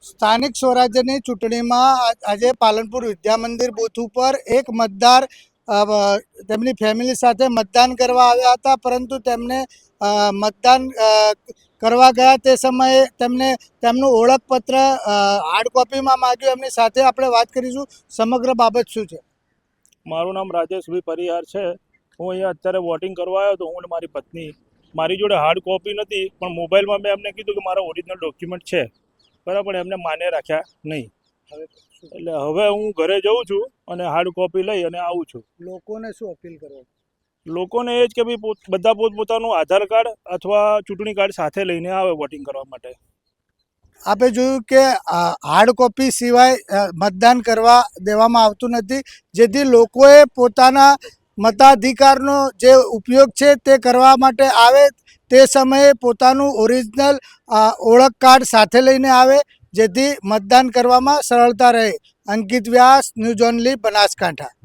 સ્થાનિક સ્વરાજ્યની ચૂંટણીમાં આજે પાલનપુર વિદ્યા મંદિર બૂથ ઉપર એક મતદાર તેમની ફેમિલી સાથે મતદાન કરવા આવ્યા હતા, પરંતુ તેમને મતદાન કરવા ગયા તે સમયે તેમને તેમનું ઓળખપત્ર હાર્ડ કોપીમાં માગ્યું. એમની સાથે આપણે વાત કરીશું. સમગ્ર બાબત શું છે? મારું નામ રાજેશભાઈ પરિહાર છે. હું અહીંયા અત્યારે વોટિંગ કરવા આવ્યો હતો. હું અને મારી પત્ની, મારી જોડે હાર્ડ કોપી નથી, પણ મોબાઈલમાં મેં એમને કીધું કે મારા ઓરિજિનલ ડોક્યુમેન્ટ છે, બરાબર. એમને માન્ય રાખ્યા નહીં. એટલે હવે હું ઘરે જઉં છું અને હાર્ડ કોપી લઈ અને આવું છું. લોકોને શું અપીલ કરો? લોકોને એ જ કે ભાઈ બધા પોતપોતાનું આધાર કાર્ડ અથવા ચૂંટણી કાર્ડ સાથે લઈને આવે વોટિંગ કરવા માટે. આપણે જોયું કે હાર્ડ કોપી સિવાય મતદાન કરવા દેવામાં આવતું નથી, જેથી લોકોએ પોતાના મતાધિકારનો જે ઉપયોગ છે તે કરવા માટે આવે તે સમયે પોતાનું ઓરિજિનલ ઓળખ કાર્ડ સાથે લઈને આવે, જેથી મતદાન કરવામાં સરળતા રહે. અંકિત વ્યાસ, ન્યૂઝ ઓનલી, બનાસકાંઠા.